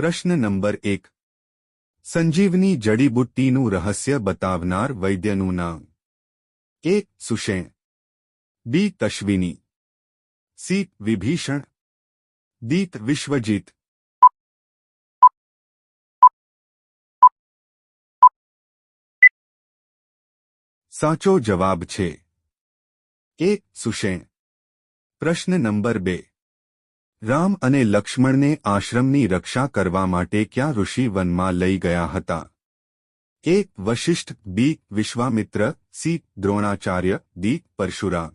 પ્રશ્ન નંબર 1. સંજીવની જડીબુટ્ટીનું રહસ્ય બતાવનાર વૈદ્યનું નામ. એ. સુષેણ. બી. તશ્વિની. સી. વિભીષણ. ડી. વિશ્વજીત. સાચો જવાબ છે એ. સુષેણ. પ્રશ્ન નંબર 2. રામ અને લક્ષ્મણને આશ્રમની રક્ષા કરવા માટે ક્યાં ઋષિ વનમાં લઈ ગયા હતા? એ. વશિષ્ઠ. બી. વિશ્વામિત્ર. સી. દ્રોણાચાર્ય. ડી. પરશુરામ.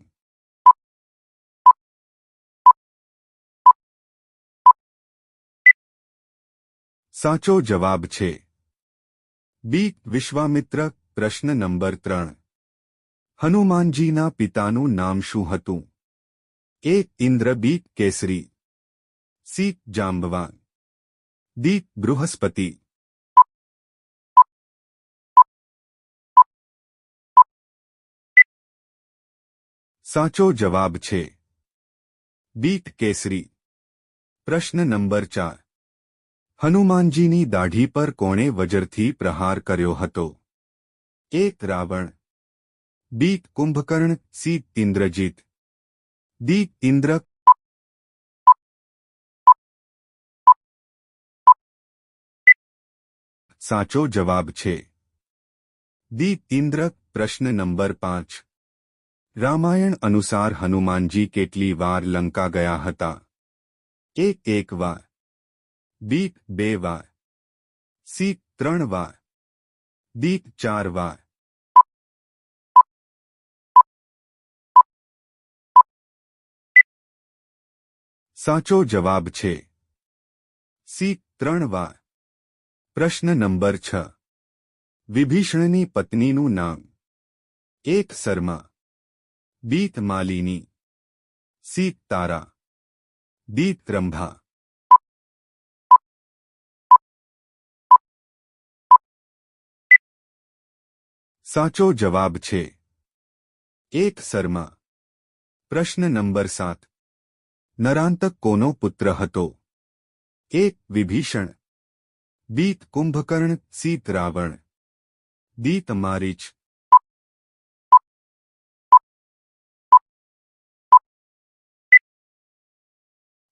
સાચો જવાબ છે બી. વિશ્વામિત્ર. પ્રશ્ન નંબર 3. હનુમાનજીના પિતાનું નામ શું હતું? એ. ઇન્દ્ર. બી. કેસરી. સી. જાંબવાન. ડી. બૃહસ્પતિ. સાચો જવાબ છે બી. કેસરી. પ્રશ્ન નંબર 4. હનુમાનજીની દાઢી પર કોણે વજ્રથી પ્રહાર કર્યો હતો? એ. રાવણ. બી. કુંભકર્ણ. સી. ઇન્દ્રજીત. ડી. ઇન્દ્ર. સાચો જવાબ છે ડી. ઇન્દ્ર. પ્રશ્ન નંબર 5. રામાયણ અનુસાર હનુમાનજી કેટલી વાર લંકા ગયા હતા? એ. 1 વાર. બી. 2 વાર. સી. 3 વાર. ડી. 4 વાર. સાચો જવાબ છે સી. 3 વાર. પ્રશ્ન નંબર 6. વિભીષણની પત્નીનું નામ? એ. શર્મા. બી. માલિની. સી. તારા. ડી. ત્રંભા. સાચો જવાબ છે એ. શર્મા. પ્રશ્ન નંબર 7. નરાંતક કોનો પુત્ર હતો? એ. વિભીષણ. બી. કુંભકર્ણ. સી. રાવણ. ડી. મારીચ.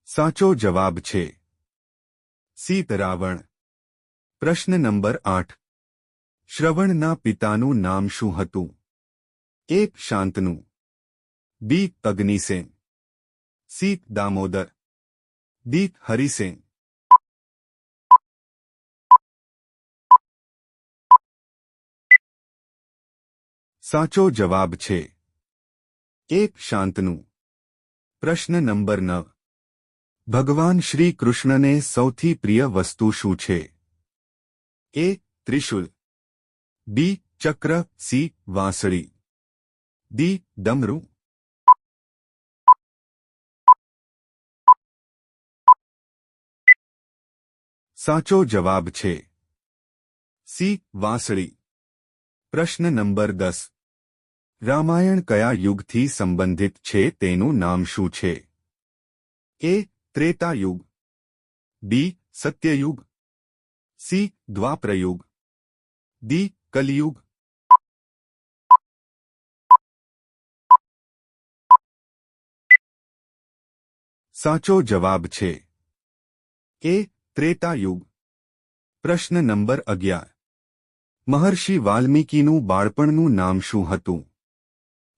સાચો જવાબ છે સી. રાવણ. પ્રશ્ન નંબર 8. શ્રવણના પિતાનું નામ શું હતું? એ. શાંતનુ. બી. અગ્નિસેન. સી. દામોદર. ડી. હરિસેન. સાચો જવાબ છે એ. શાંતનુ. પ્રશ્ન નંબર 9. ભગવાન શ્રી કૃષ્ણને સૌથી પ્રિય વસ્તુ શું છે? એ. ત્રિશૂલ. બી. ચક્ર. સી. વાંસળી. ડી. ડમરૂ. સાચો જવાબ છે સી. વાંસળી. પ્રશ્ન નંબર 10. રામાયણ કયા યુગથી સંબંધિત છે તેનું નામ શું છે? એ. ત્રેતાયુગ. બી. સત્યયુગ. સી. દ્વાપરયુગ. ડી. કલિયુગ. સાચો જવાબ છે એ. ત્રેતાયુગ. પ્રશ્ન નંબર 11. મહર્ષિ વાલ્મીકીનું બાળપણનું નામ શું હતું?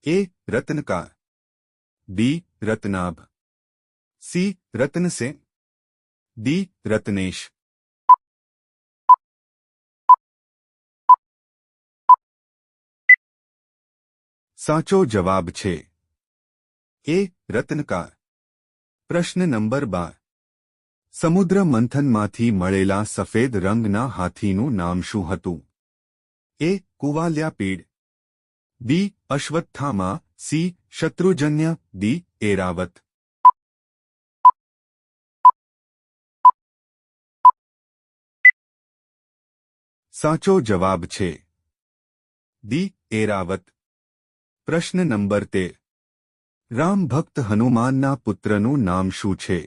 એ. રત્નકાર. બી. રત્નાભ. સી. રત્નસેન. ડી. રત્નેશ. સાચો જવાબ છે એ. રત્નકાર. પ્રશ્ન નંબર 12. સમુદ્ર મંથનમાંથી મળેલા સફેદ રંગના હાથીનું નામ શું હતું? એ. કુવાલ્યાપીડ. બી. અશ્વત્થામા. સી. શત્રુજન્ય. ડી. એરાવત. સાચો જવાબ છે ડી. એરાવત. પ્રશ્ન નંબર 13. રામ ભક્ત હનુમાનના પુત્રનું નામ શું છે?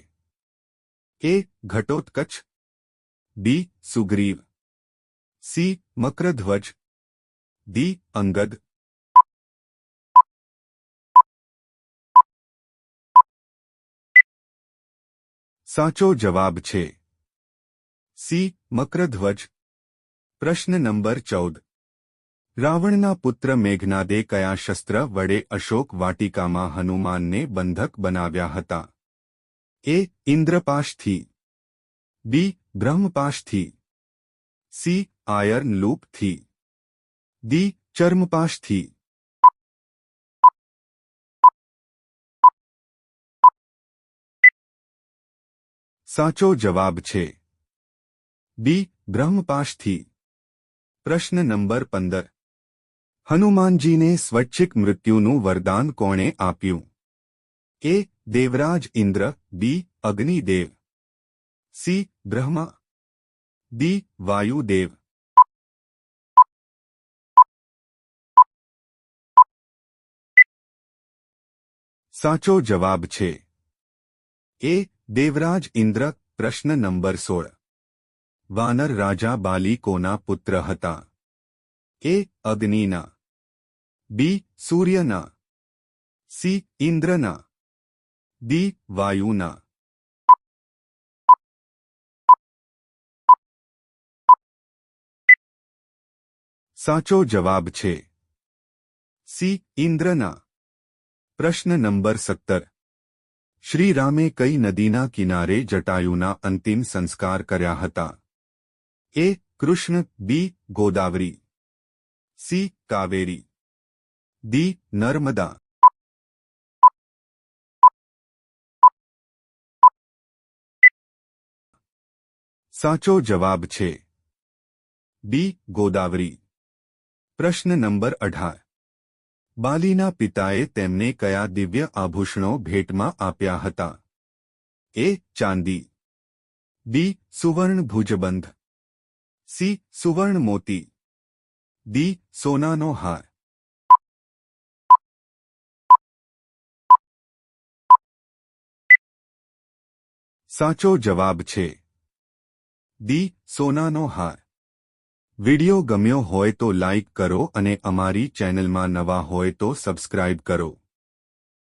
એ. ઘટોત્કચ. બી સુગ્રીવ, સી મકરધ્વજ, ડી અંગદ. સાચો જવાબ છે સી મકરધ્વજ. પ્રશ્ન નંબર 14. રાવણના પુત્ર મેઘનાદે કયા શસ્ત્ર વડે અશોક વાટિકામાં હનુમાનને બંધક બનાવ્યા હતા? એ ઇન્દ્રપાશથી, બી બ્રહ્મપાશથી, સી આયર્ન લૂપથી, ડી ચર્મપાશથી. સાચો જવાબ છે બી બ્રહ્મપાશથી. પ્રશ્ન નંબર 15. હનુમાનજીને સ્વૈચ્છિક મૃત્યુનું વરદાન કોણે આપ્યું? એ દેવરાજ ઇન્દ્ર, બી અગ્નિદેવ, સી બ્રહ્મા, ડી વાયુદેવ. સાચો જવાબ છે એ દેવરાજ ઇન્દ્ર. પ્રશ્ન નંબર 16. વાનર રાજા બાલી કોના પુત્ર હતા? એ અગ્નિના, બી સૂર્યના, સી ઇન્દ્રના, ડી વાયુના. સાચો જવાબ છે સી ઇન્દ્રના. પ્રશ્ન નંબર 17. શ્રીરામે કઈ નદીના કિનારે જટાયુના અંતિમ સંસ્કાર કર્યા હતા? એ કૃષ્ણ, બી ગોદાવરી, સી કાવેરી, ડી નર્મદા. સાચો જવાબ છે બી ગોદાવરી. પ્રશ્ન નંબર 18. બાલીના પિતાએ તેમને કયા દિવ્ય આભૂષણો ભેટમાં આપ્યા હતા? એ ચાંદી, બી સુવર્ણ ભુજબંધ, સી સુવર્ણ મોતી, ડી સોનાનો હાર. સાચો જવાબ છે ડી સોનાનો હાર. વિડિયો ગમ્યો હોય તો લાઇક કરો અને અમારી ચેનલમાં નવા હોય તો સબસ્ક્રાઇબ કરો.